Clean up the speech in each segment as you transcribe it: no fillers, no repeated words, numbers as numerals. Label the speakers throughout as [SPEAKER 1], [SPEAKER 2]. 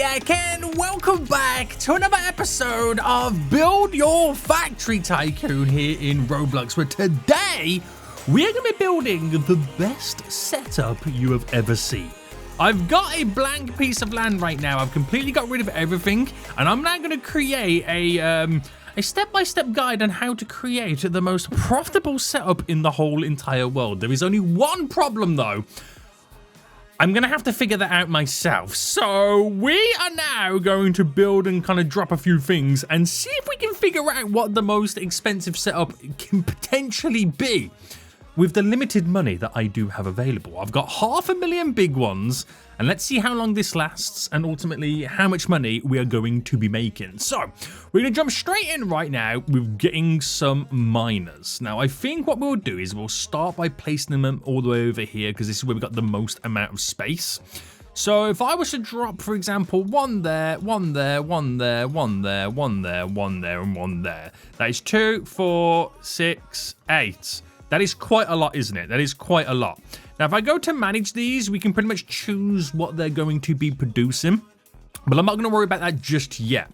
[SPEAKER 1] SENIAC and welcome back to another episode of Build Your Factory Tycoon here in Roblox, where today we're going to be building the best setup you have ever seen. I've got a blank piece of land right now. I've completely got rid of everything, and I'm now going to create a step-by-step guide on how to create the most profitable setup in the whole entire world. There is only one problem though. I'm going to have to figure that out myself. So we are now going to build and kind of drop a few things and see if we can figure out what the most expensive setup can potentially be with the limited money that I do have available. I've got 500,000 big ones, and let's see how long this lasts and ultimately how much money we are going to be making. So we're going to jump straight in right now with getting some miners. Now I think what we'll do is we'll start by placing them all the way over here because this is where we've got the most amount of space. So if I was to drop, for example, one there, one there, one there, one there, one there, one there, and one there. That is 2, 4, 6, 8. That is quite a lot, isn't it? That is quite a lot. Now, if I go to manage these, we can pretty much choose what they're going to be producing, but I'm not going to worry about that just yet.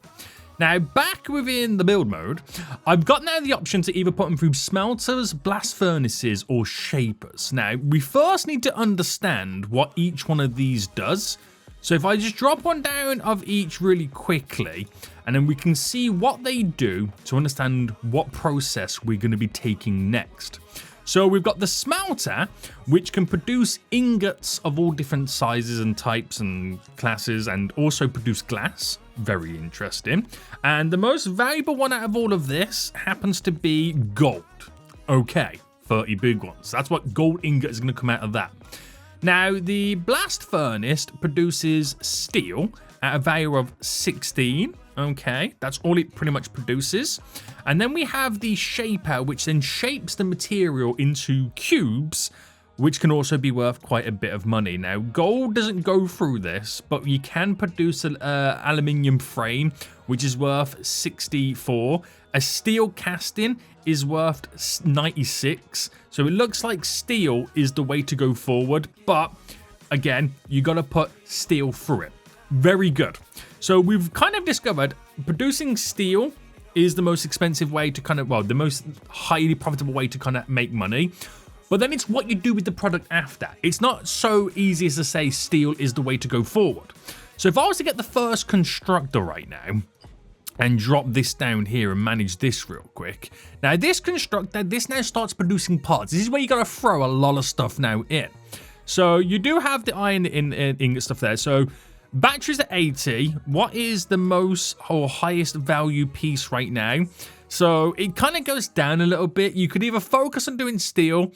[SPEAKER 1] Now, back within the build mode, I've got now the option to either put them through smelters, blast furnaces, or shapers. Now, we first need to understand what each one of these does. So if I just drop one down of each really quickly, and then we can see what they do to understand what process we're going to be taking next. So we've got the smelter, which can produce ingots of all different sizes and types and classes, and also produce glass. Very interesting. And the most valuable one out of all of this happens to be gold. Okay, 30 big ones. That's what gold ingot is going to come out of that. Now, the blast furnace produces steel at a value of 16. Okay, that's all it pretty much produces. And then we have the shaper, which then shapes the material into cubes, which can also be worth quite a bit of money. Now, gold doesn't go through this, but you can produce an aluminium frame, which is worth 64. A steel casting is worth 96. So it looks like steel is the way to go forward. But again, you got to put steel through it. Very good. So we've kind of discovered producing steel is the most expensive way to kind of, well, the most highly profitable way to kind of make money. But then it's what you do with the product after. It's not so easy as to say steel is the way to go forward. So if I was to get the first constructor right now and drop this down here and manage this real quick. Now this constructor, this now starts producing parts. This is where you got to throw a lot of stuff now in. So you do have the iron ingot stuff there. So batteries at 80. What is the most or highest value piece right now? So it kind of goes down a little bit. You could either focus on doing steel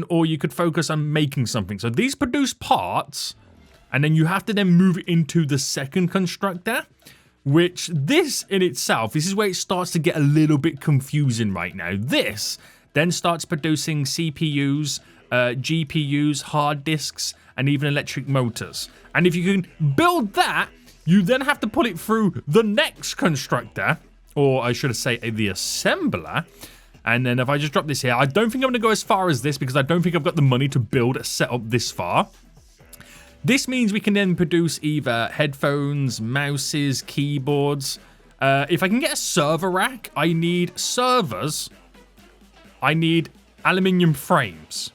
[SPEAKER 1] or you could focus on making something. So these produce parts, and then you have to then move it into the second constructor, which this in itself, this is where it starts to get a little bit confusing right now. This then starts producing CPUs, GPUs, hard disks, and even electric motors. And if you can build that, you then have to put it through the next constructor, or I should say the assembler. And then if I just drop this here, I don't think I'm going to go as far as this because I don't think I've got the money to build a setup this far. This means we can then produce either headphones, mouses, keyboards. If I can get a server rack, I need servers. I need aluminium frames.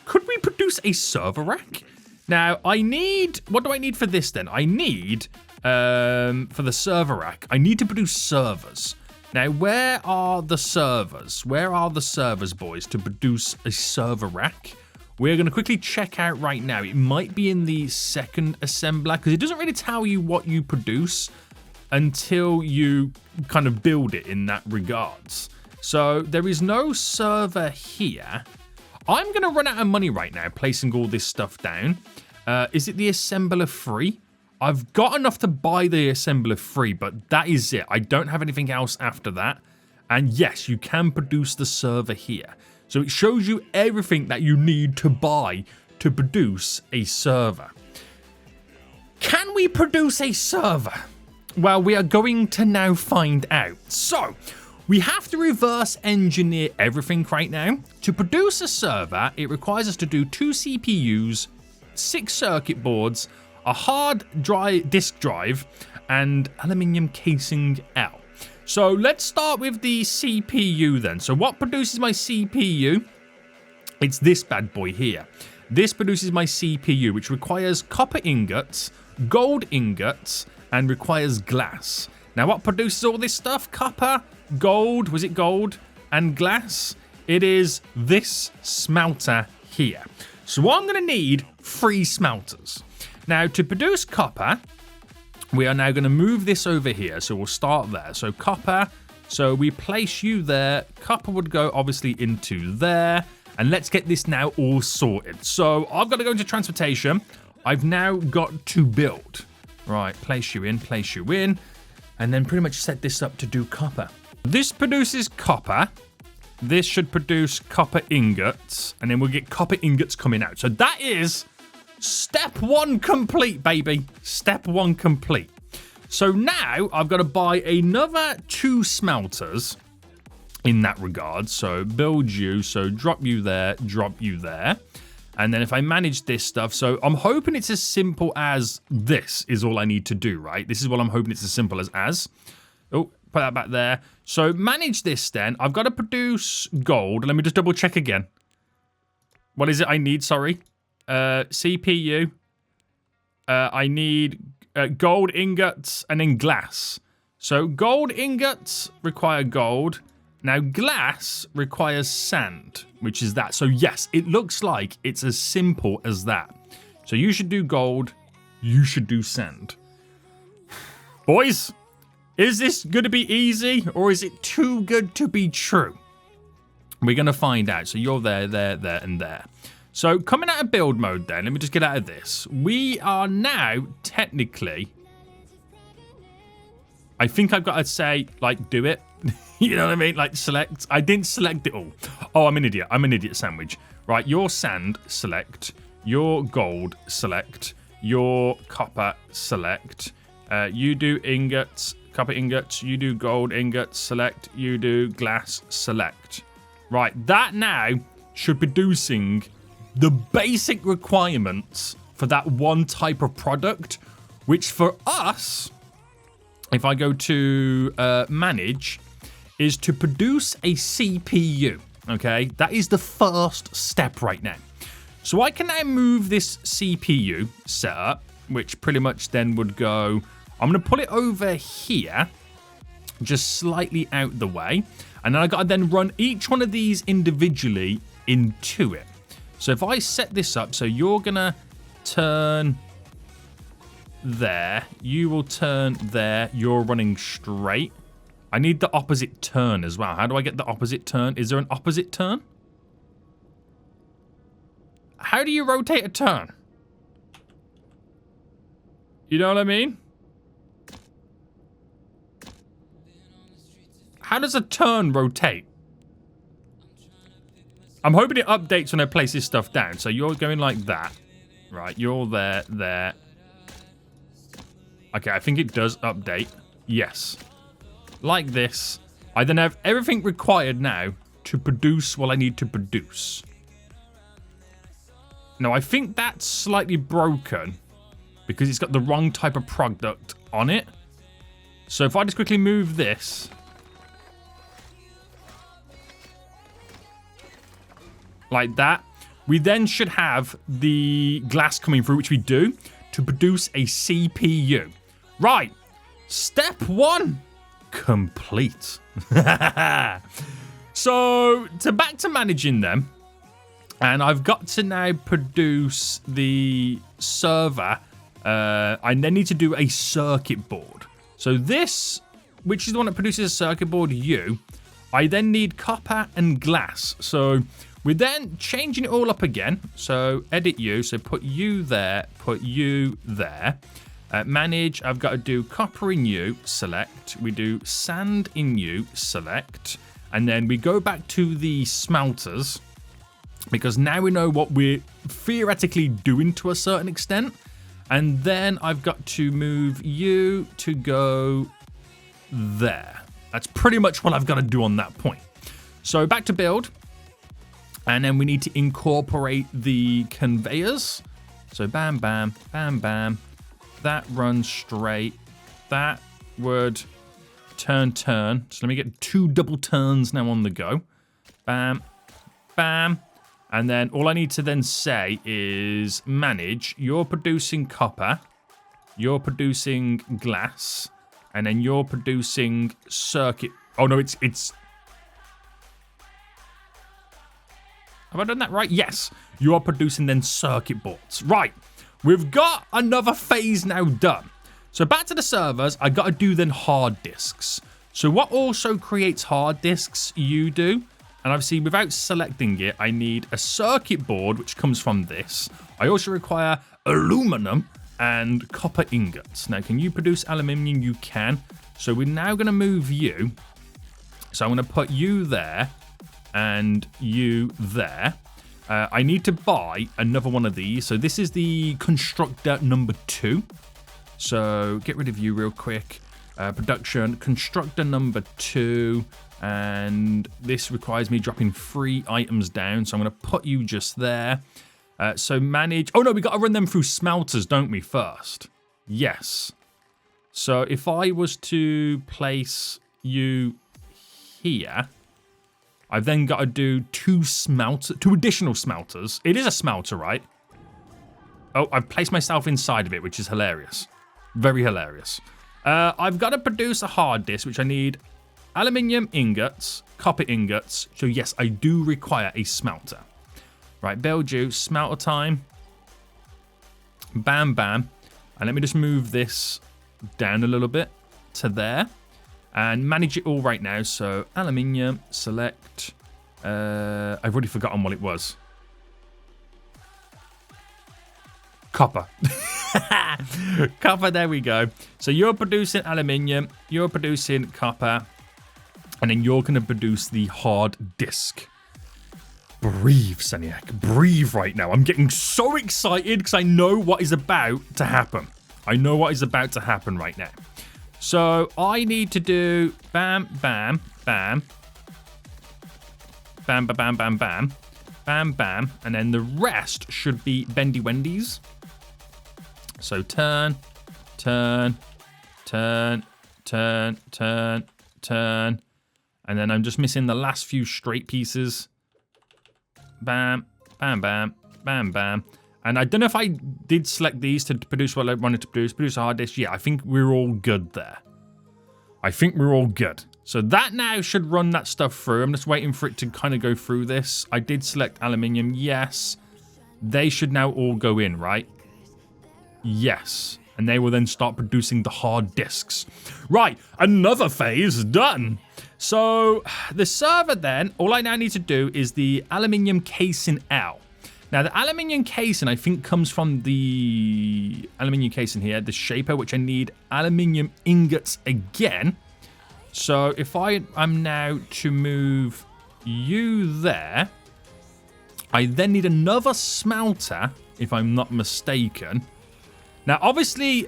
[SPEAKER 1] Could we produce a server rack? Now, I need... What do I need for this then? I need, for the server rack, I need to produce servers. Now, where are the servers? Where are the servers, boys, to produce a server rack? We're going to quickly check out right now. It might be in the second assembler, because it doesn't really tell you what you produce until you kind of build it in that regards. So, there is no server here. I'm going to run out of money right now placing all this stuff down. Is it the assembler free? I've got enough to buy the assembler free, but that is it. I don't have anything else after that. And yes, you can produce the server here. So it shows you everything that you need to buy to produce a server. Can we produce a server? Well, we are going to now find out. So we have to reverse engineer everything right now. To produce a server, it requires us to do 2 CPUs, 6 circuit boards, a hard disk drive, and aluminium casing L. So let's start with the CPU then. So what produces my CPU? It's this bad boy here. This produces my CPU, which requires copper ingots, gold ingots, and requires glass. Now, what produces all this stuff? Copper, gold, was it gold, and glass? It is this smelter here. So I'm going to need 3 smelters. Now, to produce copper, we are now going to move this over here. So we'll start there. So copper, so we place you there. Copper would go obviously into there. And let's get this now all sorted. So I've got to go into transportation. I've now got to build. Right, place you in. And then pretty much set this up to do copper. This produces copper. This should produce copper ingots. And then we'll get copper ingots coming out. So that is step 1 complete, baby. Step 1 complete. So now I've got to buy another 2 smelters in that regard. So build you. So drop you there. And then if I manage this stuff, so I'm hoping it's as simple as this is all I need to do, right? This is what I'm hoping it's as simple as. Oh, put that back there. So manage this then. I've got to produce gold. Let me just double check again. What is it I need? Sorry. CPU. I need gold ingots and then glass. So gold ingots require gold. Now, glass requires sand, which is that. So, yes, it looks like it's as simple as that. So, you should do gold. You should do sand. Boys, is this going to be easy or is it too good to be true? We're going to find out. So, you're there, and there. So, coming out of build mode then, let me just get out of this. We are now technically... I think I've got to say, like, do it. You know what I mean? Like, select. I didn't select it all. Oh, I'm an idiot. I'm an idiot sandwich. Right, your sand, select. Your gold, select. Your copper, select. You do ingots, copper ingots. You do gold ingots, select. You do glass, select. Right, that now should be producing the basic requirements for that one type of product, which for us, if I go to manage, is to produce a CPU, okay? That is the first step right now. So I can now move this CPU setup, which pretty much then would go... I'm going to pull it over here, just slightly out the way. And then I got to then run each one of these individually into it. So if I set this up, so you're going to turn... there. You will turn there. You're running straight. I need the opposite turn as well. How do I get the opposite turn? Is there an opposite turn? How do you rotate a turn? You know what I mean? How does a turn rotate? I'm hoping it updates when I place this stuff down. So you're going like that. Right, you're there. Okay, I think it does update. Yes. Like this. I then have everything required now to produce what I need to produce. Now, I think that's slightly broken because it's got the wrong type of product on it. So if I just quickly move this. Like that. We then should have the glass coming through, which we do, to produce a CPU. Right. Step 1. Complete. So, back to managing them. And I've got to now produce the server. I then need to do a circuit board. So this, which is the one that produces a circuit board, I then need copper and glass. So we're then changing it all up again. So edit you. So put you there, put you there. Manage, I've got to do copper in you, select. We do sand in you, select. And then we go back to the smelters. Because now we know what we're theoretically doing to a certain extent. And then I've got to move you to go there. That's pretty much what I've got to do on that point. So back to build. And then we need to incorporate the conveyors. So bam, bam, bam, bam. That runs straight. That would turn. So let me get 2 double turns now on the go. Bam, bam. And then all I need to then say is manage. You're producing copper. You're producing glass. And then you're producing circuit. Oh, no, it's... Have I done that right? Yes. You are producing then circuit boards. Right. We've got another phase now done. So back to the servers. I got to do then hard disks. So what also creates hard disks? You do. And obviously, without selecting it, I need a circuit board, which comes from this. I also require aluminum and copper ingots. Now, can you produce aluminium? You can. So we're now going to move you. So I'm going to put you there and you there. I need to buy another one of these. So this is the constructor number 2. So get rid of you real quick. Production, constructor number 2. And this requires me dropping 3 items down. So I'm going to put you just there. So manage. Oh, no, we got to run them through smelters, don't we, first? Yes. So if I was to place you here, I've then got to do 2 additional smelters. It is a smelter, right? Oh, I've placed myself inside of it, which is hilarious. Very hilarious. I've got to produce a hard disk, which I need aluminium ingots, copper ingots. So yes, I do require a smelter. Right, build you, smelter time. Bam, bam. And let me just move this down a little bit to there. And manage it all right now. So aluminium, select. I've already forgotten what it was. Copper. Copper, there we go. So you're producing aluminium, you're producing copper, and then you're going to produce the hard disk. Breathe, SENIAC. Breathe right now. I'm getting so excited because I know what is about to happen. I know what is about to happen right now. So I need to do bam, bam, bam. Bam, bam, bam, bam, bam. Bam, bam. And then the rest should be bendy wendies. So turn, turn, turn, turn, turn, turn. And then I'm just missing the last few straight pieces. Bam, bam, bam, bam, bam. And I don't know if I did select these to produce what I wanted to produce a hard disk. Yeah, I think we're all good there. I think we're all good. So that now should run that stuff through. I'm just waiting for it to kind of go through this. I did select aluminium. Yes. They should now all go in, right? Yes. And they will then start producing the hard disks. Right. Another phase done. So the server then, all I now need to do is the aluminium casing L. Now, the aluminium casing, I think, comes from the aluminium casing here, the shaper, which I need aluminium ingots again. So if I'm now to move you there, I then need another smelter, if I'm not mistaken. Now, obviously,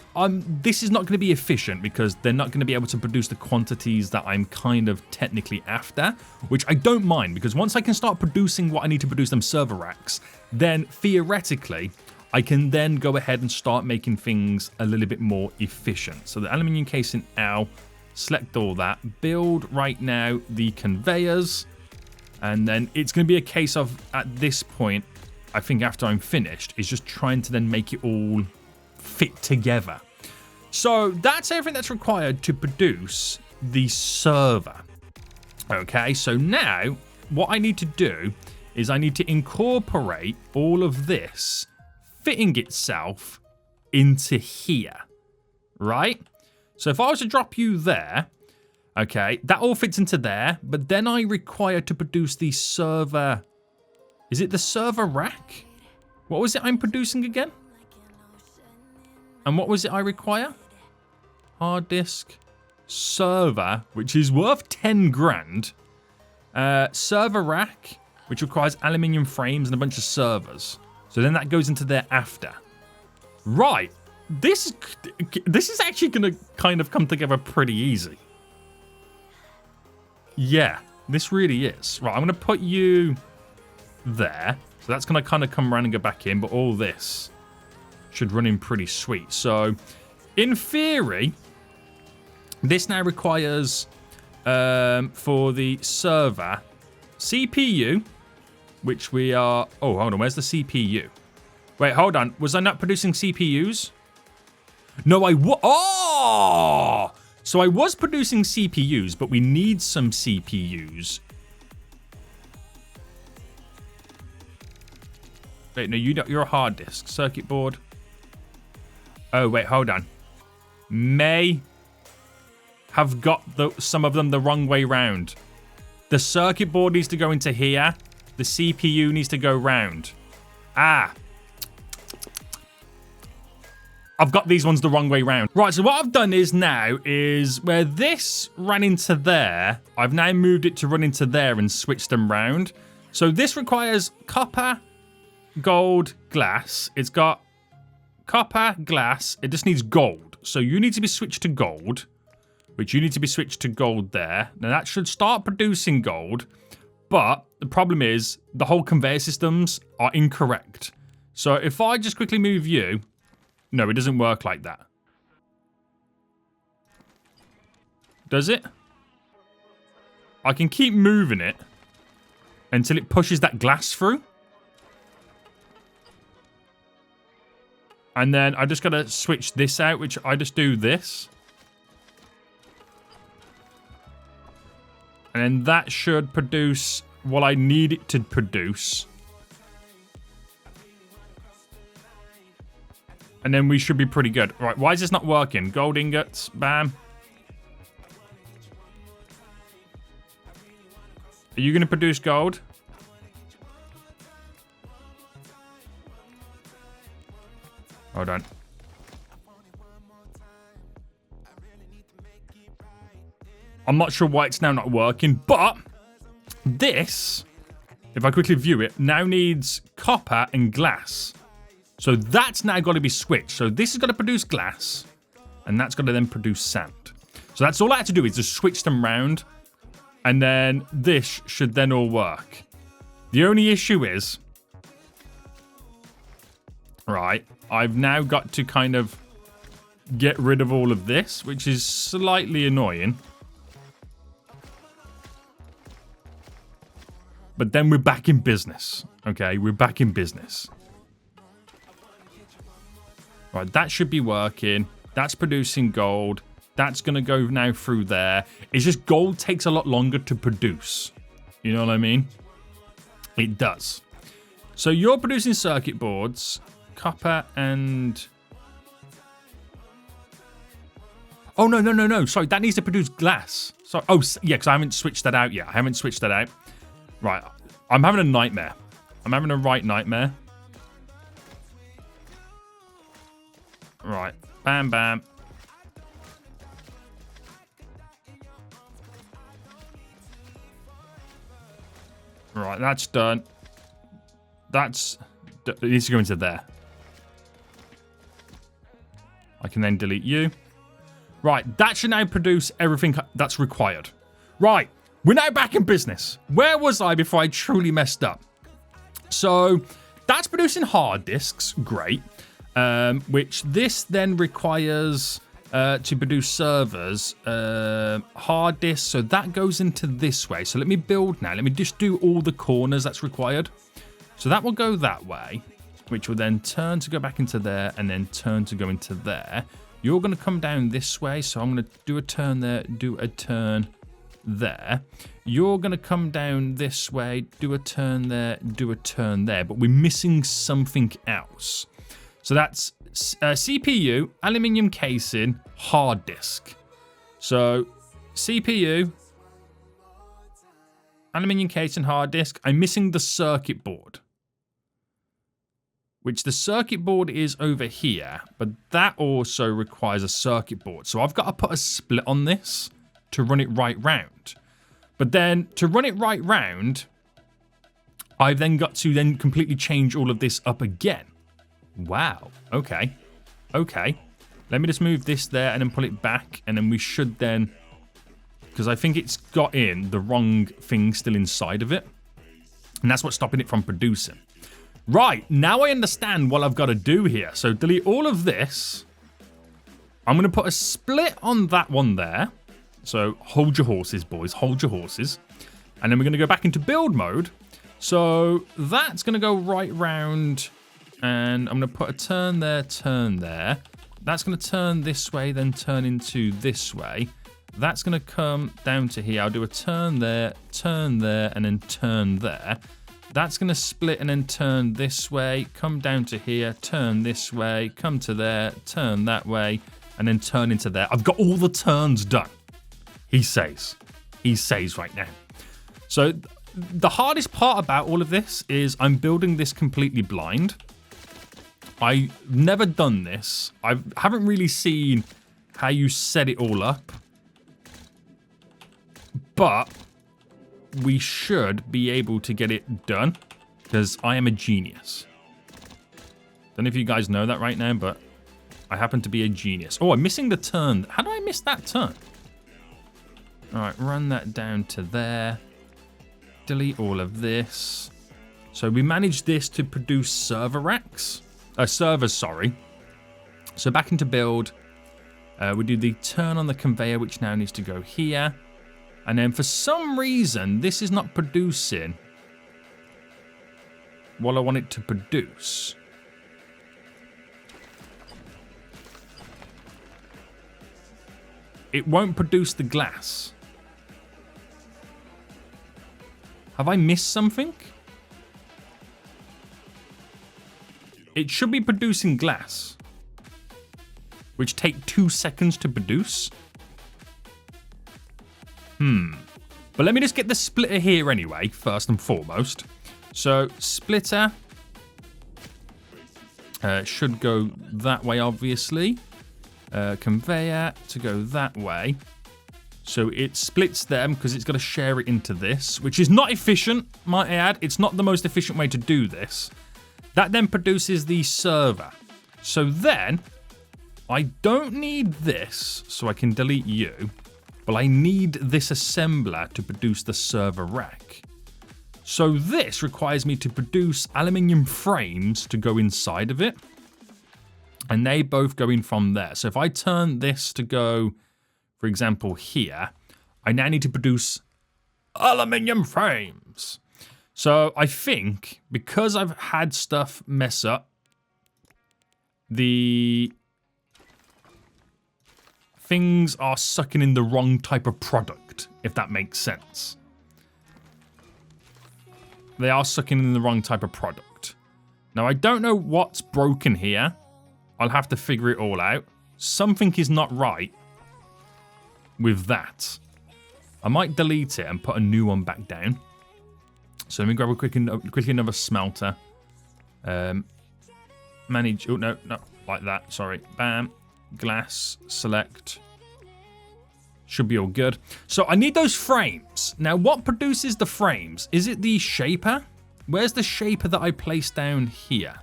[SPEAKER 1] this is not going to be efficient because they're not going to be able to produce the quantities that I'm kind of technically after, which I don't mind because once I can start producing what I need to produce them server racks, then theoretically, I can then go ahead and start making things a little bit more efficient. So the aluminium casing L, select all that, build right now the conveyors, and then it's going to be a case of, at this point, I think after I'm finished, is just trying to then make it all fit together. So that's everything that's required to produce the server. Okay, so now what I need to do is I need to incorporate all of this fitting itself into here, right? So if I was to drop you there, okay, that all fits into there, but then I require to produce the server. Is it the server rack? What was it I'm producing again? And what was it I require? Hard disk, server, which is worth 10 grand. Server rack, which requires aluminium frames and a bunch of servers. So then that goes into there after. Right. This is actually going to kind of come together pretty easy. Yeah, this really is. Right, I'm going to put you there. So that's going to kind of come around and go back in, but all this should run in pretty sweet. So in theory, this now requires, for the server, CPU, which we are... Oh, hold on. Where's the CPU? Wait, hold on. Was I not producing CPUs? No, Oh! So I was producing CPUs, but we need some CPUs. Wait, no, you're a hard disk. Circuit board. Oh, wait, hold on. May have got some of them the wrong way round. The circuit board needs to go into here. The CPU needs to go round. Ah. I've got these ones the wrong way round. Right, so what I've done is where this ran into there, I've now moved it to run into there and switched them round. So this requires copper, gold, glass. It's got copper, glass. It just needs gold. So you need to be switched to gold, which you need to be switched to gold there. Now that should start producing gold, but the problem is the whole conveyor systems are incorrect. So if I just quickly move you, no, it doesn't work like that. Does it? I can keep moving it until it pushes that glass through. And then I just got to switch this out, which I just do this. And then that should produce what I need it to produce. And then we should be pretty good. Right, why is this not working? Gold ingots, bam. Are you going to produce gold? Hold on. I'm not sure why it's now not working, but this, if I quickly view it, now needs copper and glass. So that's now got to be switched. So this has got to produce glass, and that's got to then produce sand. So that's all I had to do is just switch them round, and then this should then all work. The only issue is, right, I've now got to kind of get rid of all of this, which is slightly annoying. But then we're back in business. Okay, we're back in business. Right, that should be working. That's producing gold. That's going to go now through there. It's just gold takes a lot longer to produce. You know what I mean? It does. So you're producing circuit boards. Copper and... Oh, no. Sorry, that needs to produce glass. Sorry. Oh, yeah, because I haven't switched that out yet. I haven't switched that out. Right, I'm having a nightmare. I'm having a right nightmare. Right, bam, bam. Right, that's done. It needs to go into there. I can then delete you. Right, that should now produce everything that's required. Right, we're now back in business. Where was I before I truly messed up? So, that's producing hard disks. Great. Which this then requires to produce servers, hard disks. So that goes into this way. So let me build now. Let me just do all the corners that's required. So that will go that way, which will then turn to go back into there and then turn to go into there. You're going to come down this way. So I'm going to do a turn there, do a turn there. You're going to come down this way, do a turn there, do a turn there. But we're missing something else. So that's CPU, aluminium casing, hard disk. So CPU, aluminium casing, hard disk. I'm missing the circuit board, which the circuit board is over here, but that also requires a circuit board. So I've got to put a split on this to run it right round. But then to run it right round, I've then got to then completely change all of this up again. Wow. Okay. Okay. Let me just move this there and then pull it back. And then we should then... Because I think it's got in the wrong thing still inside of it. And that's what's stopping it from producing. Right. Now I understand what I've got to do here. So delete all of this. I'm going to put a split on that one there. So hold your horses, boys. Hold your horses. And then we're going to go back into build mode. So that's going to go right round. And I'm going to put a turn there, turn there. That's going to turn this way, then turn into this way. That's going to come down to here. I'll do a turn there, and then turn there. That's going to split and then turn this way, come down to here, turn this way, come to there, turn that way, and then turn into there. I've got all the turns done, he says. He says right now. So the hardest part about all of this is I'm building this completely blind. I've never done this. I haven't really seen how you set it all up. But we should be able to get it done because I am a genius. Don't know if you guys know that right now, but I happen to be a genius. Oh, I'm missing the turn. How did I miss that turn? All right, run that down to there. Delete all of this. So we managed this to produce server racks. Servers, sorry. So back into build. We do the turn on the conveyor, which now needs to go here. And then for some reason, this is not producing what I want it to produce. It won't produce the glass. Have I missed something? It should be producing glass, which take 2 seconds to produce. But let me just get the splitter here anyway, first and foremost. So splitter should go that way, obviously. Conveyor to go that way. So it splits them because it's got to share it into this, which is not efficient, might I add. It's not the most efficient way to do this. That then produces the server. So then I don't need this, so I can delete you. But I need this assembler to produce the server rack. So this requires me to produce aluminium frames to go inside of it. And they both go in from there. So if I turn this to go, for example, here, I now need to produce aluminium frames. So I think because I've had stuff mess up, the things are sucking in the wrong type of product, if that makes sense. They are sucking in the wrong type of product. Now, I don't know what's broken here. I'll have to figure it all out. Something is not right with that. I might delete it and put a new one back down. So let me grab quickly another smelter. Manage. Oh, no, like that. Sorry. Bam. Glass. Select. Should be all good. So I need those frames. Now, what produces the frames? Is it the shaper? Where's the shaper that I placed down here?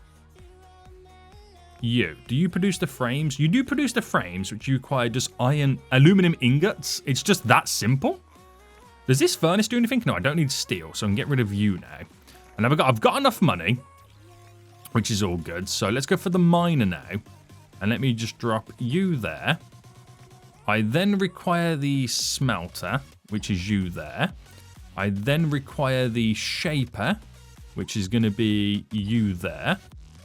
[SPEAKER 1] You. Do you produce the frames? You do produce the frames, which you require just aluminum ingots. It's just that simple. Does this furnace do anything? No, I don't need steel, so I can get rid of you now. And I've got enough money, which is all good. So let's go for the miner now. And let me just drop you there. I then require the smelter, which is you there. I then require the shaper, which is going to be you there.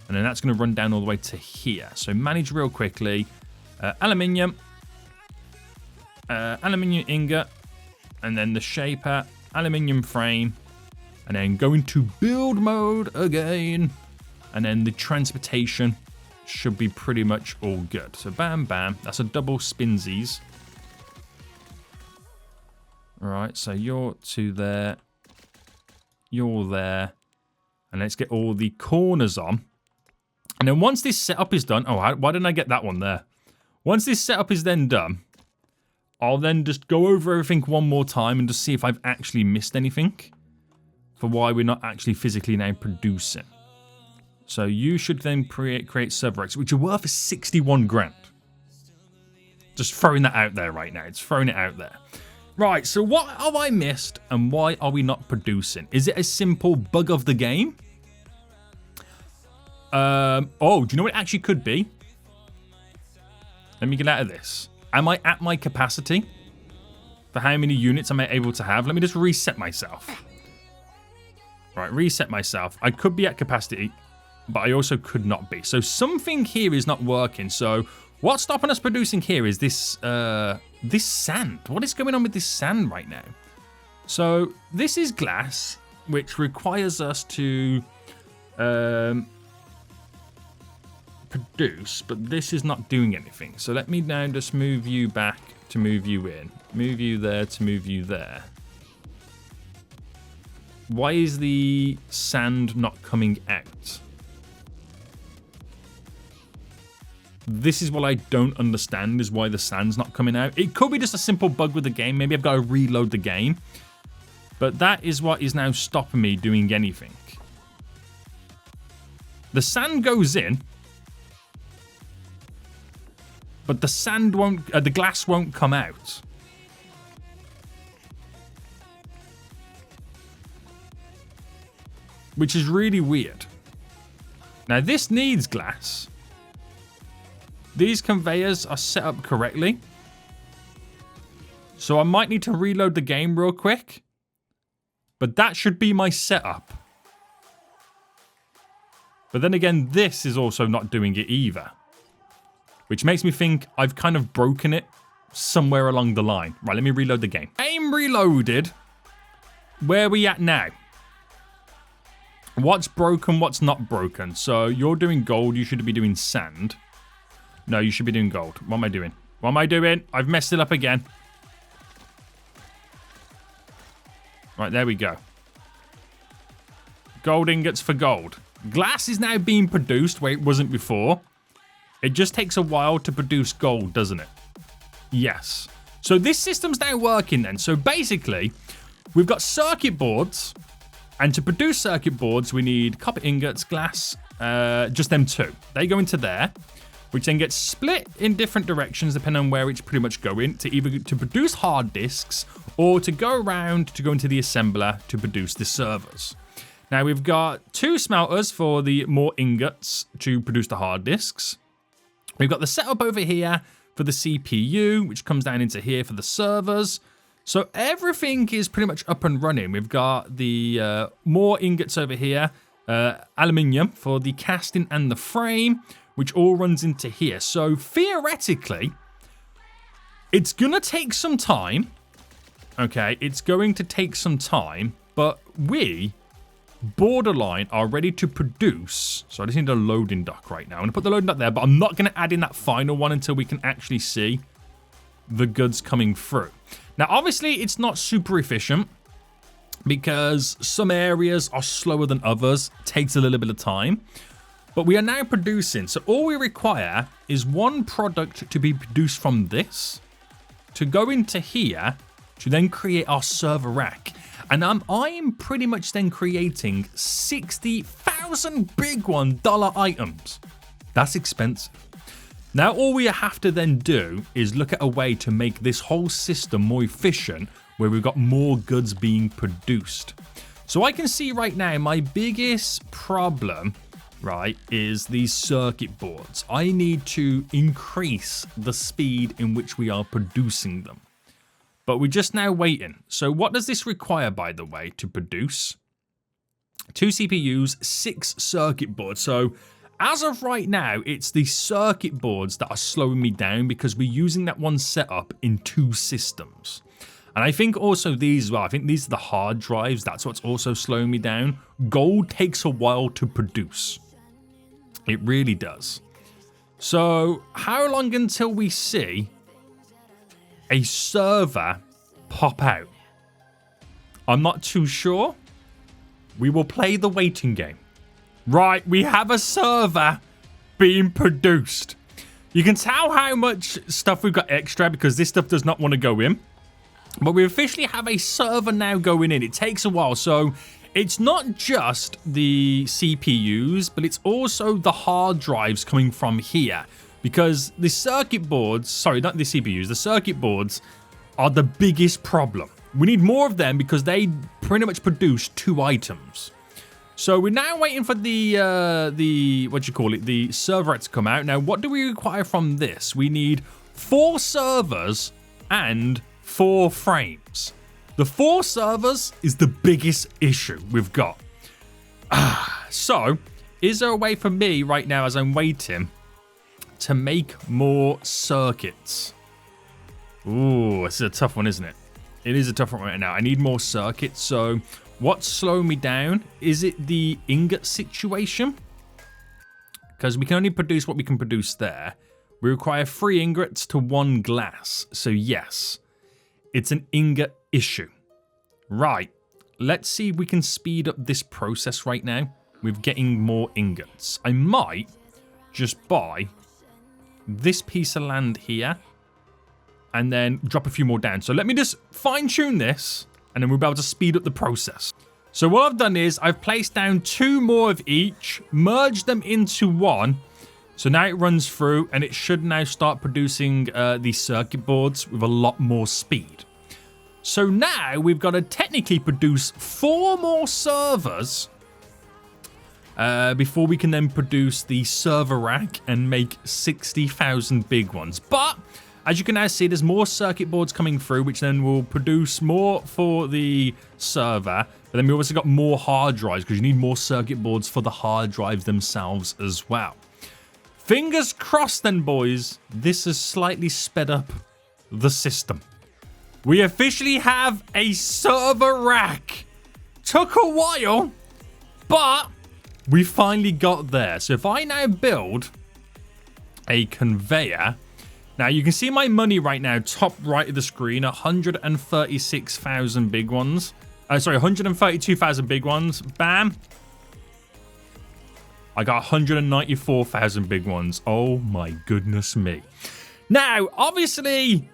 [SPEAKER 1] And then that's going to run down all the way to here. So manage real quickly. Aluminium. Aluminium ingot. And then the shaper. Aluminium frame. And then go into build mode again. And then the transportation should be pretty much all good. So bam, bam. That's a double spinsies. All right, so you're two there. You're there. And let's get all the corners on. And then once this setup is done... Oh, why didn't I get that one there? Once this setup is then done, I'll then just go over everything one more time and just see if I've actually missed anything for why we're not actually physically now producing. So you should then create server racks, which are worth 61 grand. Just throwing that out there right now. It's throwing it out there. Right, so what have I missed and why are we not producing? Is it a simple bug of the game? Oh, do you know what it actually could be? Let me get out of this. Am I at my capacity? For how many units am I able to have? Let me just reset myself. Right, reset myself. I could be at capacity, but I also could not be. So something here is not working. So what's stopping us producing here is this this sand. What is going on with this sand right now? So this is glass, which requires us to produce, but this is not doing anything. So let me now just move you back to move you in. Move you there to move you there. Why is the sand not coming out? This is what I don't understand, is why the sand's not coming out. It could be just a simple bug with the game. Maybe I've got to reload the game. But that is what is now stopping me doing anything. The sand goes in, but the sand won't, the glass won't come out. Which is really weird. Now this needs glass. These conveyors are set up correctly. So I might need to reload the game real quick. But that should be my setup. But then again, this is also not doing it either. Which makes me think I've kind of broken it somewhere along the line. Right, let me reload the game. Aim reloaded. Where are we at now? What's broken, what's not broken? So you're doing gold, you should be doing sand. No, you should be doing gold. What am I doing? What am I doing? I've messed it up again. Right, there we go. Gold ingots for gold. Glass is now being produced where it wasn't before. It just takes a while to produce gold, doesn't it? Yes. So this system's now working then. So basically, we've got circuit boards. And to produce circuit boards, we need copper ingots, glass, just them two. They go into there, which then gets split in different directions depending on where it's pretty much going, to either to produce hard disks or to go around to go into the assembler to produce the servers. Now we've got two smelters for the more ingots to produce the hard disks. We've got the setup over here for the CPU, which comes down into here for the servers. So everything is pretty much up and running. We've got the more ingots over here, aluminium for the casting and the frame, which all runs into here. So theoretically, it's going to take some time. Okay, it's going to take some time, but we, borderline, are ready to produce. So I just need a loading dock right now. I'm going to put the loading dock there, but I'm not going to add in that final one until we can actually see the goods coming through. Now, obviously, it's not super efficient because some areas are slower than others. It takes a little bit of time. But we are now producing. So all we require is one product to be produced from this to go into here to then create our server rack. And I am pretty much then creating 60,000 big $1 items. That's expensive. Now, all we have to then do is look at a way to make this whole system more efficient where we've got more goods being produced. So I can see right now my biggest problem, right, is these circuit boards. I need to increase the speed in which we are producing them. But we're just now waiting. So what does this require, by the way, to produce? 2 CPUs, 6 circuit boards. So as of right now, it's the circuit boards that are slowing me down because we're using that one setup in 2 systems. And I think also these as well. I think these are the hard drives. That's what's also slowing me down. Gold takes a while to produce. It really does. So how long until we see a server pop out? I'm not too sure. We will play the waiting game. Right, we have a server being produced. You can tell how much stuff we've got extra because this stuff does not want to go in. But we officially have a server now going in. It takes a while. So it's not just the CPUs, but it's also the hard drives coming from here. Because the circuit boards, sorry, not the CPUs, the circuit boards are the biggest problem. We need more of them because they pretty much produce 2 items. So we're now waiting for the what do you call it, the serverette to come out. Now, what do we require from this? We need 4 servers and 4 frames. The 4 servers is the biggest issue we've got. So, is there a way for me right now as I'm waiting to make more circuits? Ooh, this is a tough one, isn't it? It is a tough one right now. I need more circuits. So, what's slowing me down? Is it the ingot situation? Because we can only produce what we can produce there. We require 3 ingots to 1 glass. So, yes, it's an ingot issue. Right. Let's see if we can speed up this process right now with getting more ingots. I might just buy this piece of land here and then drop a few more down. So let me just fine-tune this, and then we'll be able to speed up the process. So what I've done is I've placed down 2 more of each, merged them into 1. So now it runs through, and it should now start producing these circuit boards with a lot more speed. So now we've got to technically produce 4 more servers before we can then produce the server rack and make 60,000 big ones. But as you can now see, there's more circuit boards coming through, which then will produce more for the server. But then we also got more hard drives because you need more circuit boards for the hard drives themselves as well. Fingers crossed then, boys, this has slightly sped up the system. We officially have a server rack. Took a while, but we finally got there. So if I now build a conveyor, now you can see my money right now, top right of the screen, 136,000 big ones. Sorry, 132,000 big ones. Bam. I got 194,000 big ones. Oh my goodness me. Now, obviously,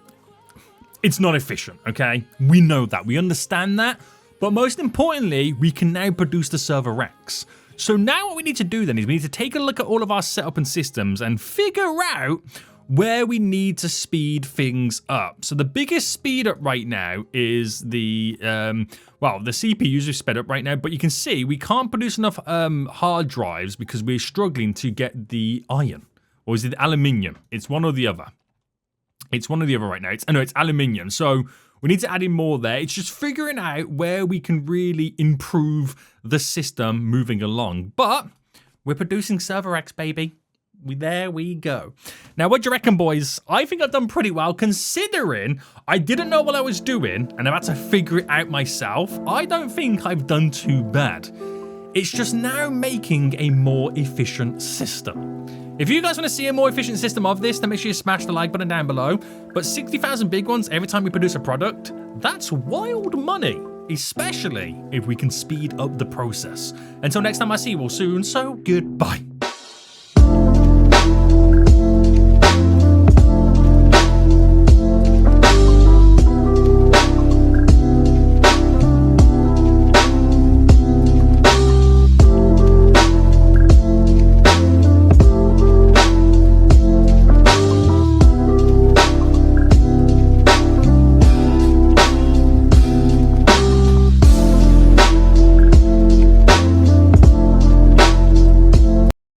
[SPEAKER 1] it's not efficient, okay? We know that. We understand that. But most importantly, we can now produce the server racks. So now what we need to do then is we need to take a look at all of our setup and systems and figure out where we need to speed things up. So the biggest speed up right now is the, well, the CPUs are sped up right now, but you can see we can't produce enough hard drives because we're struggling to get the iron. Or is it aluminium? It's one or the other. It's one or the other right now. It's aluminium. So we need to add in more there. It's just figuring out where we can really improve the system moving along. But we're producing server racks, baby. There we go. Now, what do you reckon, boys? I think I've done pretty well, considering I didn't know what I was doing, and I've had to figure it out myself. I don't think I've done too bad. It's just now making a more efficient system. If you guys want to see a more efficient system of this, then make sure you smash the like button down below. But 60,000 big ones every time we produce a product, that's wild money. Especially if we can speed up the process. Until next time I see you all soon, so goodbye.